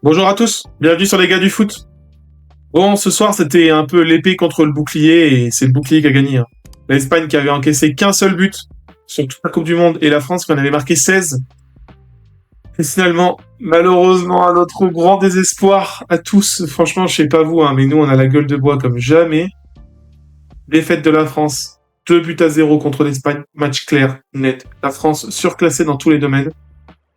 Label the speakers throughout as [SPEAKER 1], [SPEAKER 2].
[SPEAKER 1] Bonjour à tous, bienvenue sur les gars du foot. Bon, ce soir c'était un peu l'épée contre le bouclier et c'est le bouclier qui a gagné. L'Espagne qui avait encaissé qu'un seul but sur toute la Coupe du Monde et la France qui en avait marqué 16. Et finalement, malheureusement, à notre grand désespoir à tous, franchement je sais pas vous, mais nous on a la gueule de bois comme jamais. Défaite de la France, 2-0 contre l'Espagne, match clair, net. La France surclassée dans tous les domaines.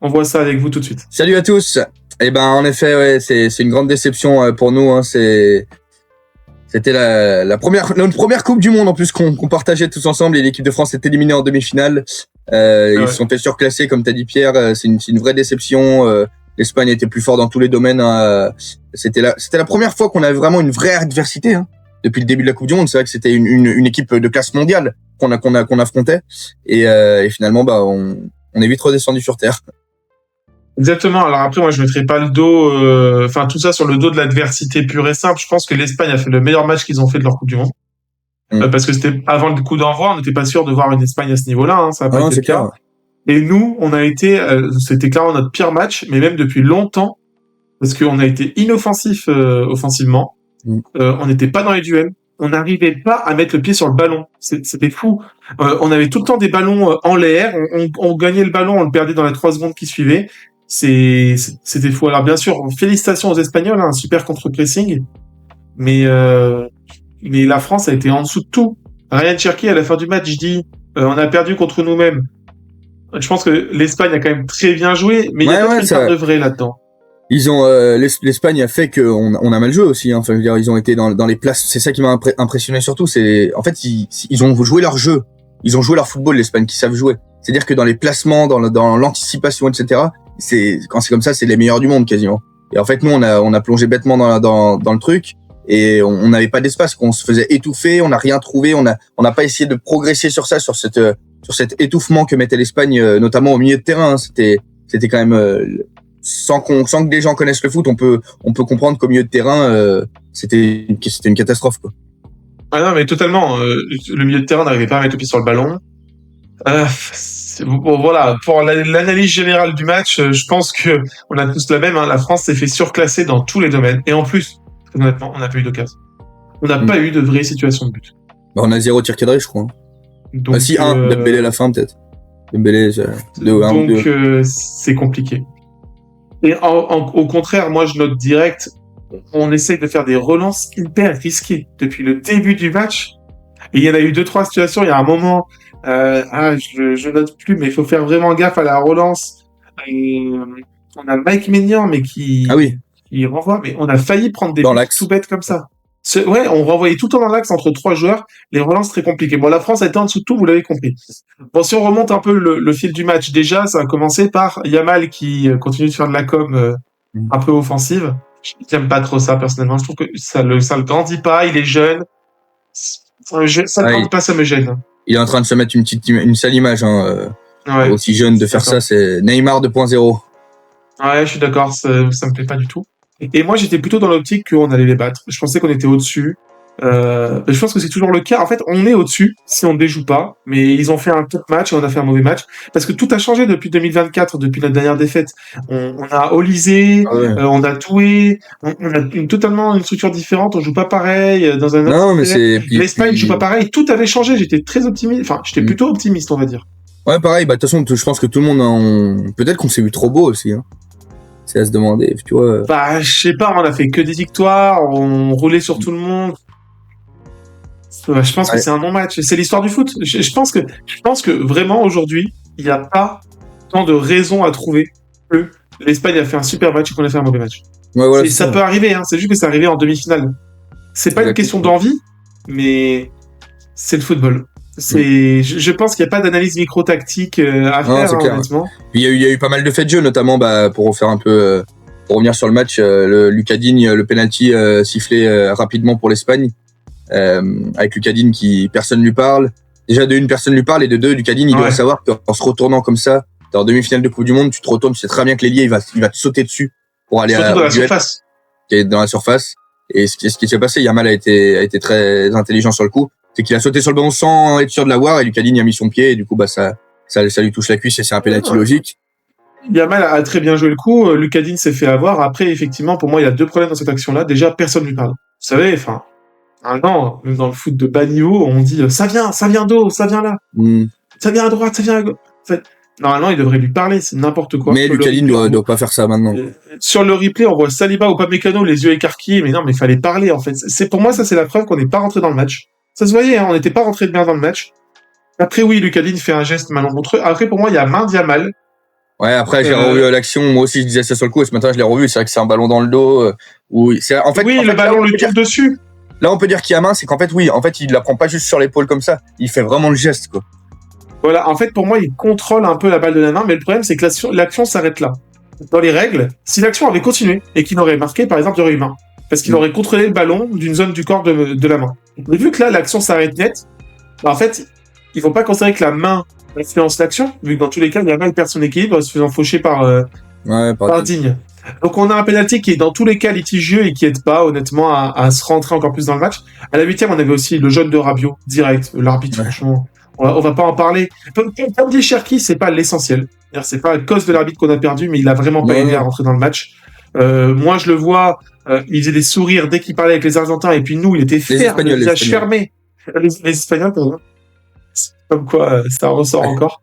[SPEAKER 1] On voit ça avec vous tout de suite.
[SPEAKER 2] Salut à tous. Eh ben, en effet, ouais, c'est une grande déception pour nous. C'était notre première Coupe du Monde en plus qu'on partageait tous ensemble. Et l'équipe de France est éliminée en demi-finale. Ils se sont fait surclasser, comme t'as dit Pierre. C'est une vraie déception. L'Espagne était plus fort dans tous les domaines. C'était la première fois qu'on avait vraiment une vraie adversité. Depuis le début de la Coupe du Monde, c'est vrai que c'était une équipe de classe mondiale qu'on affrontait. Et finalement, on est vite redescendu sur terre.
[SPEAKER 1] Exactement. Alors après, moi, je mettrais pas le dos, tout ça sur le dos de l'adversité pure et simple. Je pense que l'Espagne a fait le meilleur match qu'ils ont fait de leur Coupe du Monde. Parce que c'était avant le coup d'envoi, on n'était pas sûr de voir une Espagne à ce niveau-là. Ça a pas été le cas. Et nous, on a été, c'était clairement notre pire match, mais même depuis longtemps, parce qu'on a été inoffensif offensivement. On n'était pas dans les duels. On n'arrivait pas à mettre le pied sur le ballon. C'était fou. On avait tout le temps des ballons en l'air. On gagnait le ballon, on le perdait dans les 3 secondes qui suivaient. C'était fou. Alors bien sûr, félicitations aux Espagnols, un super contre-pressing, mais la France a été en dessous de tout. Ryan Cherki à la fin du match dit on a perdu contre nous-mêmes. Je pense que l'Espagne a quand même très bien joué, mais il y a pas une part de vrai là-dedans.
[SPEAKER 2] Ils ont l'Espagne a fait qu'on a mal joué aussi. Enfin, je veux dire, ils ont été dans les places. C'est ça qui m'a impressionné surtout. C'est en fait ils ont joué leur jeu. Ils ont joué leur football, l'Espagne, qui savent jouer. C'est-à-dire que dans les placements, dans l'anticipation, etc. Quand c'est comme ça, c'est les meilleurs du monde quasiment. Et en fait, nous, on a plongé bêtement dans le truc et on n'avait pas d'espace. On se faisait étouffer, on n'a rien trouvé. On n'a pas essayé de progresser sur ça, sur cet étouffement que mettait l'Espagne, notamment au milieu de terrain. C'était quand même sans que les gens connaissent le foot, on peut comprendre qu'au milieu de terrain, c'était une catastrophe, quoi.
[SPEAKER 1] Ah non, mais totalement. Le milieu de terrain n'arrivait pas à mettre le pied sur le ballon. Bon, voilà, pour l'analyse générale du match, je pense que on a tous la même. La France s'est fait surclasser dans tous les domaines. Et en plus, honnêtement, on n'a pas eu d'occasion. On n'a pas eu de vraie situation de but.
[SPEAKER 2] On a 0 tir cadré, je crois. Donc, si, Dembélé à la fin, peut-être. Dembélé,
[SPEAKER 1] donc, c'est compliqué. Et au contraire, moi, je note direct, on essaye de faire des relances hyper risquées depuis le début du match. Et il y en a eu 2-3 situations. Il y a un moment, je note plus, mais il faut faire vraiment gaffe à la relance. On a Mike Maignan, mais qui renvoie, mais on a failli prendre des buts tout bêtes comme ça. On renvoyait tout le temps dans l'axe entre 3 joueurs. Les relances très compliquées. Bon, la France a été en dessous de tout, vous l'avez compris. Bon, si on remonte un peu le fil du match, déjà, ça a commencé par Yamal qui continue de faire de la com un peu offensive. J'aime pas trop ça, personnellement. Je trouve que ça le grandit pas, il est jeune. Ça ne grandit pas, ça me gêne.
[SPEAKER 2] Il est en train de se mettre une sale image, aussi jeune de faire ça, c'est Neymar 2.0.
[SPEAKER 1] Ouais, je suis d'accord, ça me plaît pas du tout. Et moi, j'étais plutôt dans l'optique qu'on allait les battre. Je pensais qu'on était au-dessus. Je pense que c'est toujours le cas. En fait, on est au-dessus si on ne déjoue pas. Mais ils ont fait un top match et on a fait un mauvais match. Parce que tout a changé depuis 2024, depuis notre dernière défaite. On a Olysée, on a Doué, on a totalement une structure différente. On joue pas pareil. Dans un l'Espagne joue pas pareil. Tout avait changé. J'étais très optimiste. Enfin, j'étais plutôt optimiste, on va dire.
[SPEAKER 2] Ouais, pareil. De toute façon, je pense que tout le monde peut-être qu'on s'est vu trop beau aussi. C'est à se demander, tu vois.
[SPEAKER 1] Je sais pas, on a fait que des victoires, on roulait sur tout le monde. Je pense que c'est un non-match. C'est l'histoire du foot. Je pense que vraiment aujourd'hui, il n'y a pas tant de raisons à trouver que l'Espagne a fait un super match et qu'on a fait un mauvais match.
[SPEAKER 2] Ouais, voilà,
[SPEAKER 1] ça peut arriver, c'est juste que c'est arrivé en demi-finale. C'est pas une question d'envie, mais c'est le football. Je pense qu'il n'y a pas d'analyse micro-tactique à faire, honnêtement.
[SPEAKER 2] Il y a eu pas mal de faits de jeu, notamment pour faire un peu, pour revenir sur le match, Lucas Digne, le penalty sifflé rapidement pour l'Espagne, avec Lucas Digne qui personne lui parle. Déjà de une, personne lui parle, et de deux, Lucas Digne, il doit savoir qu'en se retournant comme ça, t'es en demi-finale de Coupe du Monde, tu te retournes, tu sais très bien que l'ailier il va te sauter dessus pour aller
[SPEAKER 1] surtout dans la surface.
[SPEAKER 2] Qui est dans la surface. Et ce qui s'est passé, Yamal a été très intelligent sur le coup. C'est qu'il a sauté sur le ballon sans être sûr de l'avoir, et Lucas Digne a mis son pied, et du coup, ça lui touche la cuisse, et c'est un penalty logique.
[SPEAKER 1] Yamal a très bien joué le coup. Lucas Digne s'est fait avoir. Après, effectivement, pour moi, il y a deux problèmes dans cette action-là. Déjà, personne lui parle. Vous savez, enfin, maintenant, même dans le foot de bas niveau, on dit ça vient d'eau, ça vient là, ça vient à droite, ça vient à gauche. En fait, normalement, il devrait lui parler. C'est n'importe quoi.
[SPEAKER 2] Mais Lucas Digne doit pas faire ça maintenant.
[SPEAKER 1] Sur le replay, on voit Saliba ou Upamecano, les yeux écarquillés. Mais non, mais il fallait parler, en fait. C'est pour moi, ça, c'est la preuve qu'on n'est pas rentré dans le match. Ça se voyait, hein, on n'était pas rentré bien dans le match. Après, oui, Lucas Digne fait un geste malencontreux. Après, pour moi, il y a main Yamal.
[SPEAKER 2] Ouais, après, j'ai revu l'action. Moi aussi, je disais ça sur le coup. Et ce matin, je l'ai revu. C'est vrai que c'est un ballon dans le dos. Oui,
[SPEAKER 1] le ballon lui tombe dessus.
[SPEAKER 2] Là, on peut dire qu'il y a main, c'est qu'en fait, il la prend pas juste sur l'épaule comme ça. Il fait vraiment le geste, quoi.
[SPEAKER 1] Voilà, en fait, pour moi, il contrôle un peu la balle de la main, mais le problème, c'est que l'action s'arrête là. Dans les règles, si l'action avait continué et qu'il aurait marqué, par exemple, il y aurait eu main. Parce qu'il aurait contrôlé le ballon d'une zone du corps de la main. Mais vu que là, l'action s'arrête net, en fait, il faut pas considérer que la main influence l'action, vu que dans tous les cas, Yamal perd son équilibre en se faisant faucher par Digne. Donc on a un penalty qui est dans tous les cas litigieux et qui aide pas honnêtement à se rentrer encore plus dans le match. À la 8e, on avait aussi le jaune de Rabiot direct, l'arbitre franchement, on va pas en parler. Comme dit Cherki, c'est pas l'essentiel. C'est pas à cause de l'arbitre qu'on a perdu, mais il a vraiment pas aidé à rentrer dans le match. Moi je le vois, il faisait des sourires dès qu'il parlait avec les Argentins et puis nous il était fier, le visage fermé. Les Espagnols, pardon. Comme quoi ça ressort encore.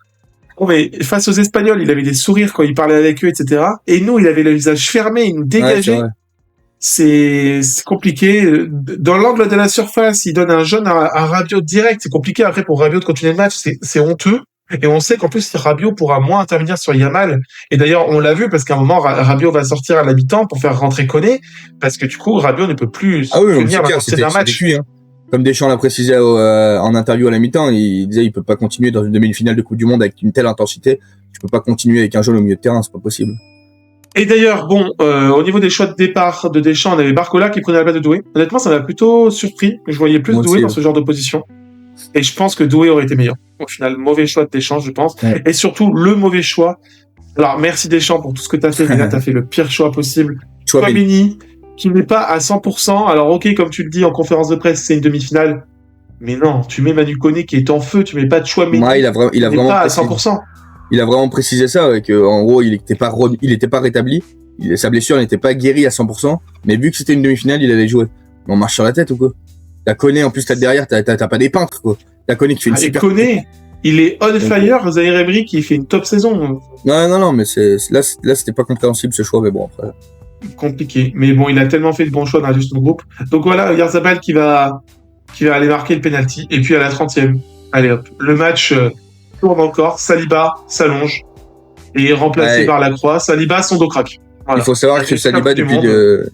[SPEAKER 1] Oh, mais face aux Espagnols, il avait des sourires quand il parlait avec eux, etc. Et nous, il avait le visage fermé, il nous dégageait. C'est compliqué. Dans l'angle de la surface, il donne un jaune à Rabiot direct. C'est compliqué après pour Rabiot de continuer le match. C'est honteux. Et on sait qu'en plus, Rabiot pourra moins intervenir sur Yamal. Et d'ailleurs, on l'a vu parce qu'à un moment, Rabiot va sortir à la mi-temps pour faire rentrer Koné. Parce que du coup, Rabiot ne peut plus venir dans un match.
[SPEAKER 2] Comme Deschamps l'a précisé en interview à la mi-temps, il disait il peut pas continuer dans une demi-finale de Coupe du Monde avec une telle intensité. Tu peux pas continuer avec un jaune au milieu de terrain, c'est pas possible.
[SPEAKER 1] Et d'ailleurs, au niveau des choix de départ de Deschamps, on avait Barcola qui prenait la place de Doué. Honnêtement, ça m'a plutôt surpris. Je voyais plus Doué dans ce genre de position. Et je pense que Doué aurait été meilleur. Au final, mauvais choix de Deschamps, je pense. Ouais. Et surtout, le mauvais choix. Alors, merci Deschamps pour tout ce que t'as fait, mais là, t'as fait le pire choix possible. Chouameni, qui n'est pas à 100%. Alors, ok, comme tu le dis en conférence de presse, c'est une demi-finale. Mais non, tu mets Manu Koné qui est en feu, tu mets pas de Chouameni.
[SPEAKER 2] Ouais, il a vraiment
[SPEAKER 1] pas à 100%.
[SPEAKER 2] Il a vraiment précisé ça, en gros, il était pas rétabli. Sa blessure n'était pas guérie à 100%. Mais vu que c'était une demi-finale, il allait jouer. Mais on marche sur la tête ou quoi? T'as Koné, en plus, t'as derrière, t'as pas des peintres, quoi. T'as Koné qui fait une super.
[SPEAKER 1] Koné, il est on fire, Zaïre Emery qui fait une top saison.
[SPEAKER 2] Non, mais là, c'était pas compréhensible ce choix, mais bon, après.
[SPEAKER 1] Compliqué. Mais bon, il a tellement fait le bon choix dans juste notre groupe. Donc voilà, Yarzabal qui va aller marquer le penalty. Et puis à la 30e, allez hop, le match tourne encore. Saliba s'allonge et est remplacé par Lacroix. Saliba, son dos craque. Voilà.
[SPEAKER 2] Il faut savoir que Saliba, depuis le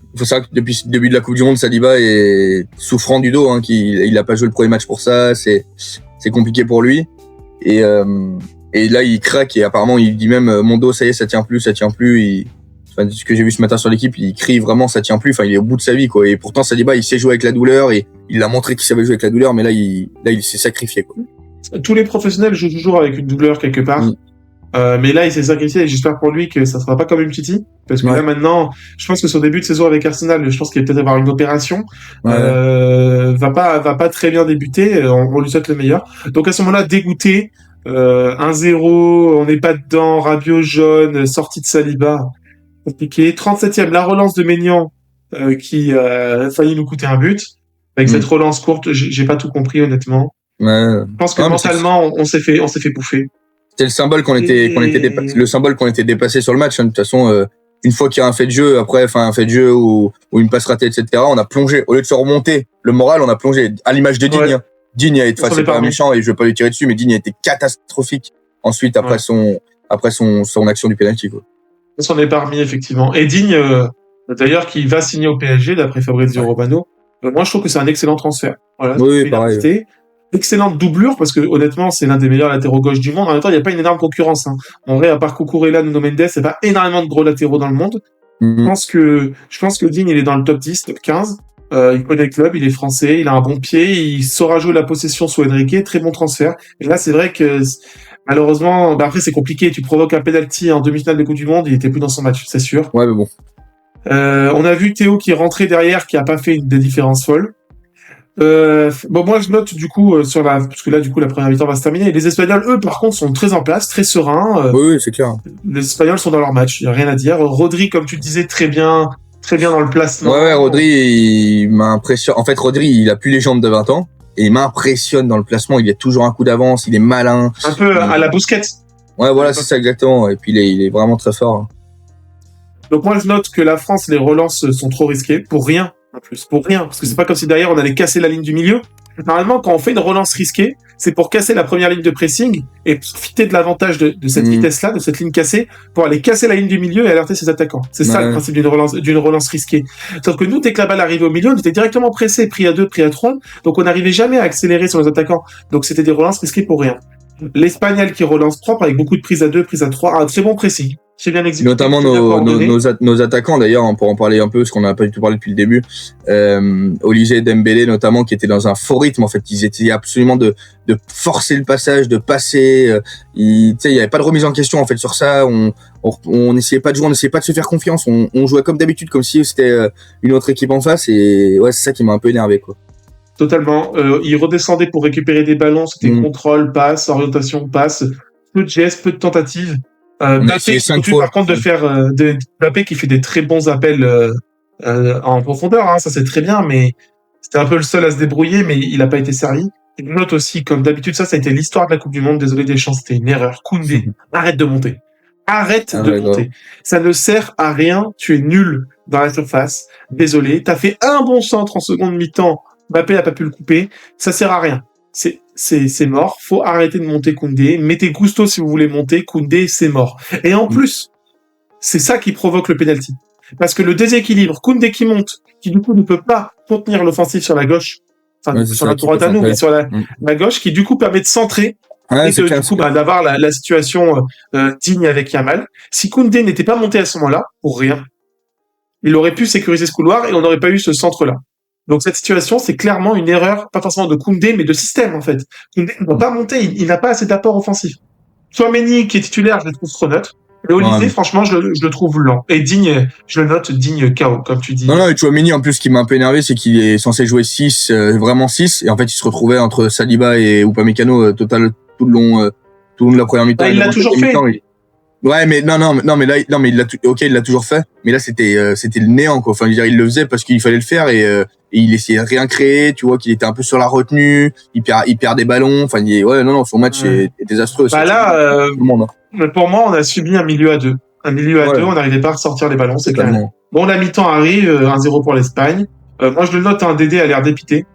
[SPEAKER 2] début de la Coupe du Monde, Saliba est souffrant du dos, il a pas joué le premier match pour ça, c'est compliqué pour lui. Et là, il craque et apparemment, il dit même, mon dos, ça y est, ça tient plus. Ce que j'ai vu ce matin sur l'équipe, il crie vraiment, ça tient plus. Enfin, il est au bout de sa vie, quoi. Et pourtant, Saliba, il sait jouer avec la douleur et il a montré qu'il savait jouer avec la douleur, mais là, il s'est sacrifié, quoi.
[SPEAKER 1] Tous les professionnels jouent toujours avec une douleur quelque part. Mais là, il s'est sacrifié et j'espère pour lui que ça sera pas comme une Titi. Parce que là, maintenant, je pense que son début de saison avec Arsenal, je pense qu'il va peut-être avoir une opération. Va pas très bien débuter. On lui souhaite le meilleur. Donc, à ce moment-là, dégoûté, 1-0, on n'est pas dedans, Rabiot jaune, sortie de Saliba. Compliqué. 37e, la relance de Maignan, qui a failli nous coûter un but. Avec cette relance courte, j'ai pas tout compris, honnêtement. Je pense que mentalement, on s'est fait bouffer.
[SPEAKER 2] C'était le symbole qu'on était dépassé sur le match. De toute façon, une fois qu'il y a un fait de jeu, un fait de jeu ou une passe ratée, etc., on a plongé. Au lieu de se remonter le moral, on a plongé. À l'image de Digne. Ouais. Digne a été effacé par un méchant et je vais pas lui tirer dessus, mais Digne a été catastrophique. Ensuite, après son action du penalty, quoi.
[SPEAKER 1] On s'en est parmi, effectivement. Et Digne, d'ailleurs, qui va signer au PSG, d'après Fabrizio Romano. Moi, je trouve que c'est un excellent transfert. Voilà.
[SPEAKER 2] Oui, pareil.
[SPEAKER 1] Excellente doublure, parce que, honnêtement, c'est l'un des meilleurs latéraux gauche du monde. En même temps, il n'y a pas une énorme concurrence, En vrai, à part Cucurella, Nuno Mendes, c'est pas énormément de gros latéraux dans le monde. Je pense que Digne, il est dans le top 10, top 15. Il connaît le club, il est français, il a un bon pied, il saura jouer la possession sous Enrique, très bon transfert. Et là, c'est vrai que, malheureusement, après, c'est compliqué. Tu provoques un penalty en demi-finale de Coupe du Monde, il était plus dans son match, c'est sûr.
[SPEAKER 2] Ouais, mais bon.
[SPEAKER 1] On a vu Théo qui est rentré derrière, qui a pas fait des différences folles. Bon, moi, je note du coup parce que là, du coup, la première mi-temps va se terminer. Les Espagnols, eux, par contre, sont très en place, très sereins.
[SPEAKER 2] Oui, c'est clair.
[SPEAKER 1] Les Espagnols sont dans leur match, il y a rien à dire. Rodri, comme tu le disais, très bien dans le placement.
[SPEAKER 2] Ouais, Rodri, il m'impressionne. En fait, Rodri, il a plus les jambes de 20 ans et il m'impressionne dans le placement. Il a toujours un coup d'avance, il est malin.
[SPEAKER 1] Un peu à la Busquets.
[SPEAKER 2] Ouais, voilà, c'est ça exactement. Et puis il est vraiment très fort.
[SPEAKER 1] Donc moi, je note que la France, les relances sont trop risquées pour rien. En plus, pour rien, parce que c'est pas comme si derrière on allait casser la ligne du milieu. Normalement, quand on fait une relance risquée, c'est pour casser la première ligne de pressing et profiter de l'avantage de cette vitesse-là, de cette ligne cassée, pour aller casser la ligne du milieu et alerter ses attaquants. C'est ça le principe d'une relance risquée. Sauf que nous, dès que la balle arrivait au milieu, on était directement pressé, pris à 2, pris à 3, donc on n'arrivait jamais à accélérer sur les attaquants. Donc c'était des relances risquées pour rien. L'Espagnol qui relance propre avec beaucoup de prises à 2, prises à 3, un très bon pressing. C'est bien exécuté.
[SPEAKER 2] Notamment nos attaquants d'ailleurs, on pourra en parler un peu parce qu'on n'a pas du tout parlé depuis le début. Olise, Dembélé notamment, qui étaient dans un fort rythme en fait. Ils étaient absolument de forcer le passage, de passer. Il y avait pas de remise en question en fait sur ça. On n'essayait pas de jouer, on n'essayait pas de se faire confiance. On jouait comme d'habitude, comme si c'était une autre équipe en face. Et ouais, c'est ça qui m'a un peu énervé quoi.
[SPEAKER 1] Totalement. Ils redescendaient pour récupérer des ballons. C'était contrôle, passe, orientation, passe. Peu de gestes, peu de tentatives. Mbappé qui continue par contre de faire Mbappé qui fait des très bons appels en profondeur, hein, ça c'est très bien, mais c'était un peu le seul à se débrouiller, mais il n'a pas été servi. Et une note aussi, comme d'habitude, ça a été l'histoire de la Coupe du Monde. Désolé Deschamps, c'était une erreur. Koundé, arrête de monter. Arrête de monter. Ça ne sert à rien. Tu es nul dans la surface. Désolé. T'as fait un bon centre en seconde mi-temps. Mbappé n'a pas pu le couper. Ça sert à rien. C'est mort. Faut arrêter de monter Koundé. Mettez Gusto si vous voulez monter. Koundé, c'est mort. Et en plus, c'est ça qui provoque le penalty. Parce que le déséquilibre, Koundé qui monte, qui du coup ne peut pas contenir l'offensive sur la gauche, enfin sur la droite à nous, mais sur la gauche, qui du coup permet de centrer et du coup d'avoir la situation digne avec Yamal. Si Koundé n'était pas monté à ce moment-là, pour rien, il aurait pu sécuriser ce couloir et on n'aurait pas eu ce centre-là. Donc cette situation, c'est clairement une erreur, pas forcément de Koundé, mais de système en fait. Koundé ne va pas monter, il n'a pas assez d'apport offensif. Tchouaméni, qui est titulaire, je le trouve trop neutre. Et Olise, franchement, je le trouve lent. Et digne, je le note digne KO, comme tu dis.
[SPEAKER 2] Non, et Tchouaméni, en plus, ce qui m'a un peu énervé, c'est qu'il est censé jouer 6, vraiment 6, et en fait, il se retrouvait entre Saliba et Upamecano, tout le long de la première mi-temps.
[SPEAKER 1] Il l'a toujours fait.
[SPEAKER 2] Ouais, mais mais il l'a toujours fait. Mais là, c'était le néant, quoi. Enfin, je veux dire, il le faisait parce qu'il fallait le faire et il essayait de rien créer. Tu vois qu'il était un peu sur la retenue. Il perd des ballons. Enfin, son match est désastreux.
[SPEAKER 1] Bah là, tout le monde, hein. Pour moi, on a subi un milieu à deux. Un milieu à deux, on n'arrivait pas à ressortir les ballons, c'est clair. Bon, la mi-temps arrive, 1-0 pour l'Espagne. Moi, je le note, Dédé a l'air dépité.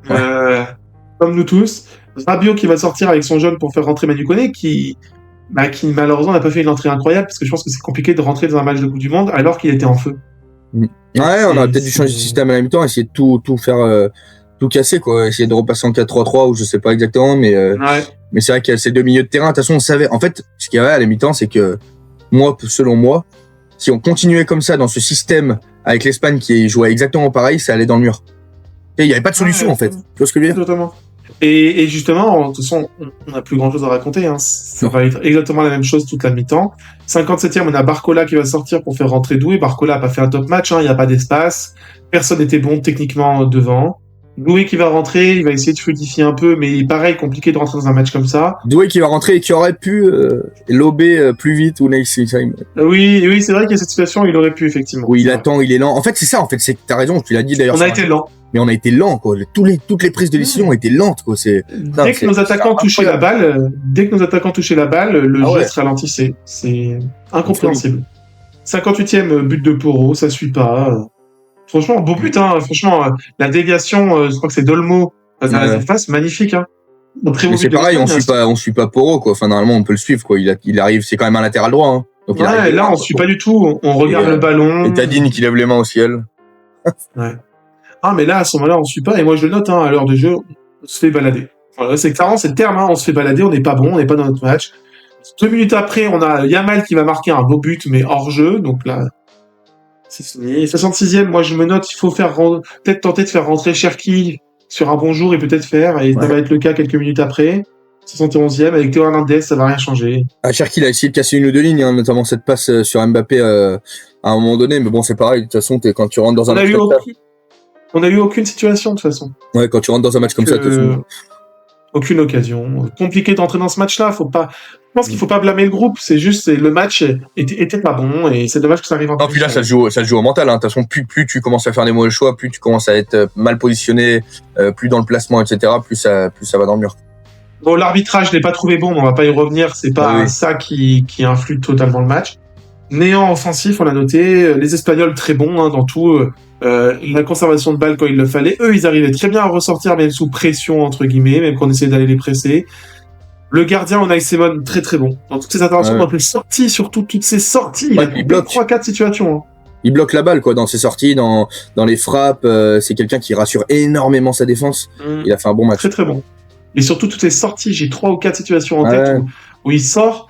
[SPEAKER 1] Comme nous tous. Rabiot qui va sortir avec son jeune pour faire rentrer Manu Koné, qui malheureusement n'a pas fait une entrée incroyable, parce que je pense que c'est compliqué de rentrer dans un match de Coupe du Monde alors qu'il était en feu.
[SPEAKER 2] Ouais, on aurait peut-être dû changer de système à la mi-temps, essayer de tout faire, tout casser, quoi. Essayer de repasser en 4-3-3 ou je sais pas exactement, mais c'est vrai qu'il y a ces deux milieux de terrain. De toute façon, on savait, en fait, ce qu'il y avait à la mi-temps, c'est que selon moi, si on continuait comme ça dans ce système avec l'Espagne qui jouait exactement pareil, ça allait dans le mur. Et il y avait pas de solution, en fait. Tu vois ce que je veux dire?
[SPEAKER 1] Totalement. Et justement, de toute façon, on n'a plus grand chose à raconter, hein. Ça va être exactement la même chose toute la mi-temps. 57e, on a Barcola qui va sortir pour faire rentrer Doué. Barcola a pas fait un top match, hein. Il n'y a pas d'espace. Personne n'était bon techniquement devant. Doué qui va rentrer, il va essayer de fluidifier un peu, mais pareil, compliqué de rentrer dans un match comme ça.
[SPEAKER 2] Doué qui va rentrer et qui aurait pu lober plus vite ou nice time.
[SPEAKER 1] Oui, c'est vrai qu'il y a cette situation, il aurait pu, effectivement.
[SPEAKER 2] Oui, il attend, il est lent. En fait, c'est ça, t'as raison, tu l'as dit d'ailleurs.
[SPEAKER 1] On a été lent.
[SPEAKER 2] Mais on a été lent, quoi. Toutes les prises de décision ont été lentes, quoi.
[SPEAKER 1] Dès que nos attaquants touchaient la balle, le geste ralentissait. C'est incompréhensible. 58e but de Porro, ça suit pas. Franchement, beau but, hein. Franchement, la déviation, je crois que c'est Dolmo dans la surface, magnifique, hein.
[SPEAKER 2] Très mais c'est pareil, on suit pas Porro, quoi. Enfin, normalement, on peut le suivre, quoi. Il arrive, c'est quand même un latéral droit, hein.
[SPEAKER 1] Donc, là, on suit pas du tout. On regarde le ballon.
[SPEAKER 2] Et Tadine qui lève les mains au ciel.
[SPEAKER 1] Ouais. Ah, mais là, à ce moment-là, on suit pas. Et moi, je le note, hein, à l'heure de jeu, on se fait balader. Voilà, c'est clairement, c'est le terme, hein, on se fait balader, on n'est pas bon, on n'est pas dans notre match. 2 minutes après, on a Yamal qui va marquer un beau but, mais hors jeu. Donc là, c'est fini. 66e, moi, je me note, il faut peut-être tenter de faire rentrer Cherki sur un bon jour et peut-être faire. Et ça va être le cas quelques minutes après. 71e, avec Théo Hernandez, ça va rien changer.
[SPEAKER 2] Cherki, il a essayé de casser une ou deux lignes, hein, notamment cette passe sur Mbappé à un moment donné. Mais bon, c'est pareil, de toute façon, quand tu rentres dans un
[SPEAKER 1] On n'a eu aucune situation, de toute façon.
[SPEAKER 2] Ouais, quand tu rentres dans un match comme ça, de toute façon.
[SPEAKER 1] Aucune occasion. Compliqué d'entrer dans ce match-là. Je pense qu'il faut pas blâmer le groupe. C'est juste, le match était pas bon et c'est dommage que ça arrive en
[SPEAKER 2] Non, puis là, ça se joue au mental, hein. De toute façon, plus tu commences à faire des mauvais choix, plus tu commences à être mal positionné, plus dans le placement, etc., plus ça va dans le mur.
[SPEAKER 1] Bon, l'arbitrage, je l'ai pas trouvé bon, mais on va pas y revenir. C'est pas ça qui influe totalement le match. Néant offensif, on l'a noté. Les Espagnols, très bons, hein, dans tout. La conservation de balles quand il le fallait. Eux, ils arrivaient très bien à ressortir, même sous pression, entre guillemets, même quand on essayait d'aller les presser. Le gardien, Unai Simon, très très bon. Dans toutes ses interventions, dans les sorties, surtout toutes ses sorties. Il bloque 3-4 situations. Hein.
[SPEAKER 2] Il bloque la balle, quoi, dans ses sorties, dans les frappes. C'est quelqu'un qui rassure énormément sa défense. Il a fait un bon match.
[SPEAKER 1] Très très bon. Et surtout toutes ses sorties. J'ai 3 ou 4 situations en tête où il sort,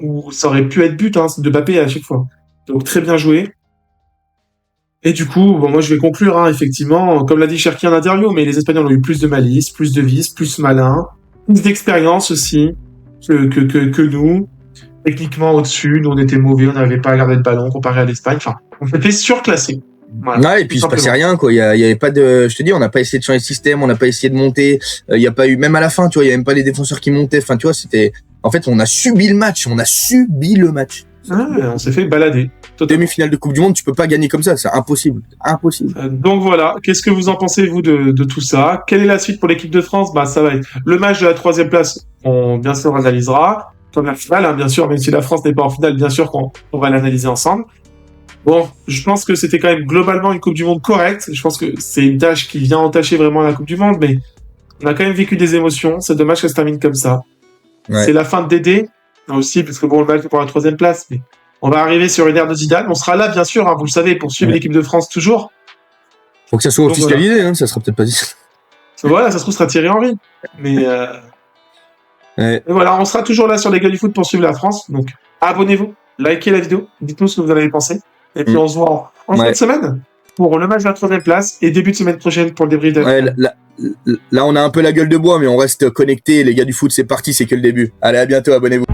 [SPEAKER 1] où ça aurait pu être but, hein, de Mbappé à chaque fois. Donc très bien joué. Et du coup, moi je vais conclure, hein, effectivement, comme l'a dit Cherki en interview, mais les Espagnols ont eu plus de malice, plus de vice, plus malin, plus d'expérience aussi que nous. Techniquement au-dessus, nous on était mauvais, on n'avait pas à garder le ballon comparé à l'Espagne. Enfin, on s'était surclassé.
[SPEAKER 2] Voilà, et puis il se passait rien, quoi. Il y avait pas de, je te dis, on n'a pas essayé de changer de système, on n'a pas essayé de monter. Il y a pas eu, même à la fin, tu vois, il y a même pas les défenseurs qui montaient. Enfin, tu vois, en fait, on a subi le match.
[SPEAKER 1] On s'est fait balader.
[SPEAKER 2] Demi-finale de Coupe du Monde, tu peux pas gagner comme ça, c'est impossible.
[SPEAKER 1] Donc voilà, qu'est-ce que vous en pensez, vous, de tout ça? Quelle est la suite pour l'équipe de France? Ça va être le match de la 3e place, on bien sûr analysera. Comme la finale, hein, bien sûr, même si la France n'est pas en finale, bien sûr qu'on va l'analyser ensemble. Bon, je pense que c'était quand même globalement une Coupe du Monde correcte. Je pense que c'est une tâche qui vient entacher vraiment la Coupe du Monde, mais on a quand même vécu des émotions. C'est dommage que ça se termine comme ça. Ouais. C'est la fin de Dédé, aussi, parce que bon, le match est pour la 3e place, mais on va arriver sur une ère de Zidane. On sera là, bien sûr, hein, vous le savez, pour suivre l'équipe de France toujours.
[SPEAKER 2] Faut que ça soit officialisé, hein, ça sera peut-être pas dit.
[SPEAKER 1] Voilà, ça se trouve, ce sera Thierry Henry. Mais et voilà, on sera toujours là sur les gars du foot pour suivre la France. Donc, abonnez-vous, likez la vidéo, dites-nous ce que vous en avez pensé. Et puis, on se voit en fin de semaine pour le match de la 3e place et début de semaine prochaine pour le débrief de
[SPEAKER 2] là, on a un peu la gueule de bois, mais on reste connectés. Les gars du foot, c'est parti, c'est que le début. Allez, à bientôt, abonnez-vous.